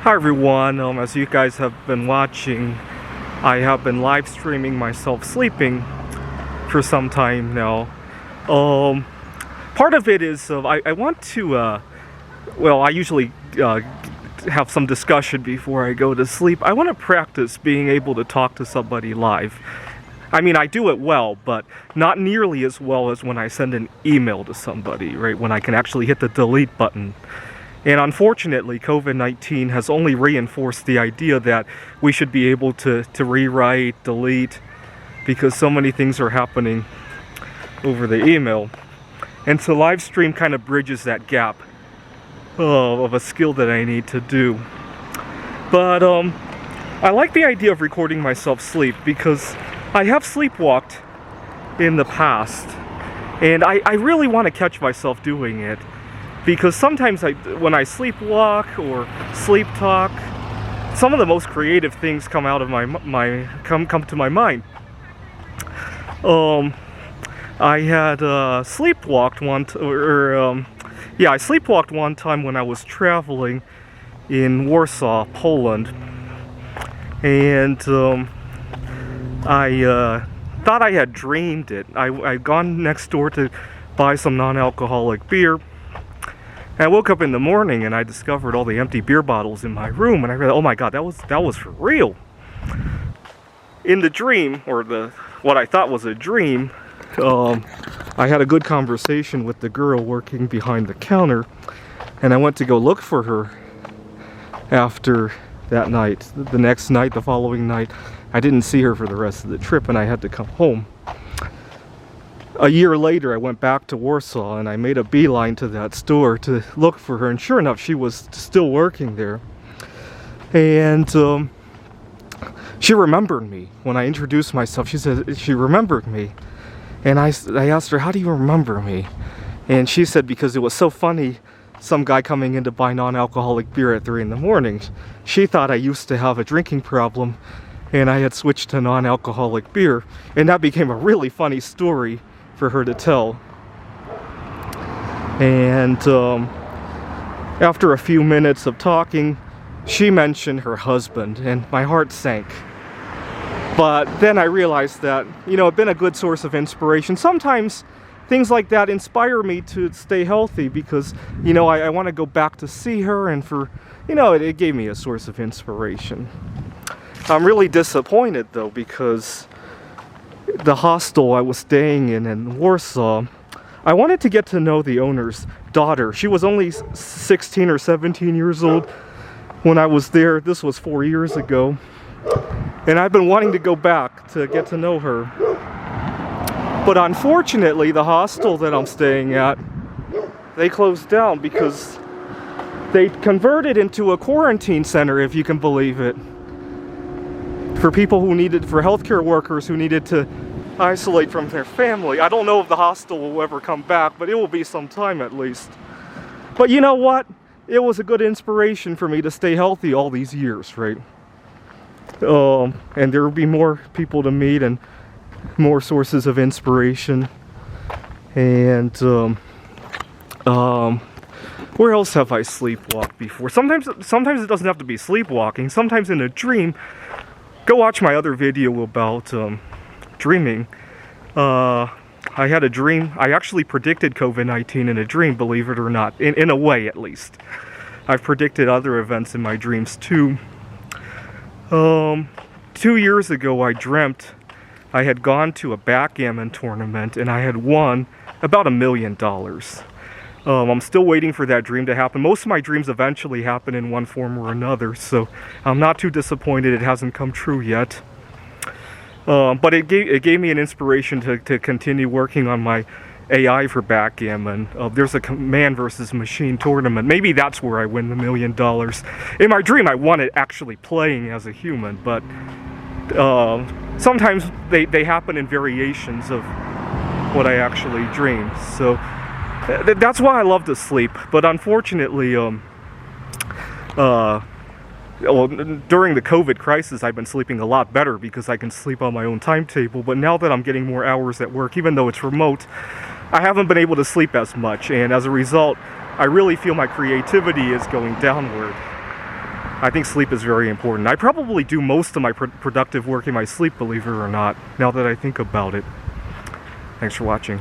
Hi everyone, as you guys have been watching, I have been live streaming myself sleeping for some time now. Part of it is I want to, I usually have some discussion before I go to sleep. I want to practice being able to talk to somebody live. I mean, I do it well, but not nearly as well as when I send an email to somebody, right? When I can actually hit the delete button. And unfortunately, COVID-19 has only reinforced the idea that we should be able to rewrite, delete, because so many things are happening over the email. And so live stream kind of bridges that gap of a skill that I need to do. But I like the idea of recording myself sleep because I have sleepwalked in the past. And I really want to catch myself doing it. Because sometimes when I sleepwalk or sleep talk, some of the most creative things come out of come to my mind. I had sleepwalked I sleepwalked one time when I was traveling in Warsaw, Poland, and I thought I had dreamed it. I'd gone next door to buy some non-alcoholic beer. I woke up in the morning and I discovered all the empty beer bottles in my room, and I realized, oh my god, that was for real. In the dream, or what I thought was a dream, I had a good conversation with the girl working behind the counter, and I went to go look for her after that night. The next night, the following night, I didn't see her for the rest of the trip, and I had to come home. A year later, I went back to Warsaw and I made a beeline to that store to look for her, and sure enough, she was still working there. And she remembered me. When I introduced myself, she said she remembered me. And I asked her, how do you remember me? And she said, because it was so funny, some guy coming in to buy non-alcoholic beer at 3 in the morning. She thought I used to have a drinking problem and I had switched to non-alcoholic beer. And that became a really funny story for her to tell. And after a few minutes of talking, she mentioned her husband, and my heart sank. But then I realized that, it'd been a good source of inspiration. Sometimes things like that inspire me to stay healthy because, I want to go back to see her, and it gave me a source of inspiration. I'm really disappointed though, because the hostel I was staying in Warsaw, I wanted to get to know the owner's daughter. She was only 16 or 17 years old when I was there. This was 4 years ago. And I've been wanting to go back to get to know her. But unfortunately, the hostel that I'm staying at, they closed down because they converted into a quarantine center, if you can believe it. For people for healthcare workers who needed to isolate from their family. I don't know if the hostel will ever come back, but it will be some time at least. But you know what? It was a good inspiration for me to stay healthy all these years, right? And there will be more people to meet and more sources of inspiration. And where else have I sleepwalked before? Sometimes it doesn't have to be sleepwalking. Sometimes in a dream. Go watch my other video about dreaming. I had a dream. I actually predicted COVID-19 in a dream, believe it or not. In a way, at least. I've predicted other events in my dreams, too. 2 years ago, I dreamt I had gone to a backgammon tournament, and I had won about $1 million. I'm still waiting for that dream to happen. Most of my dreams eventually happen in one form or another, so I'm not too disappointed it hasn't come true yet. But it gave me an inspiration to continue working on my AI for backgammon. There's a man versus machine tournament. Maybe that's where I win the $1 million. In my dream, I won it actually playing as a human, but sometimes they happen in variations of what I actually dreamed. So that's why I love to sleep, but unfortunately, during the COVID crisis, I've been sleeping a lot better because I can sleep on my own timetable, but now that I'm getting more hours at work, even though it's remote, I haven't been able to sleep as much, and as a result, I really feel my creativity is going downward. I think sleep is very important. I probably do most of my productive work in my sleep, believe it or not, now that I think about it. Thanks for watching.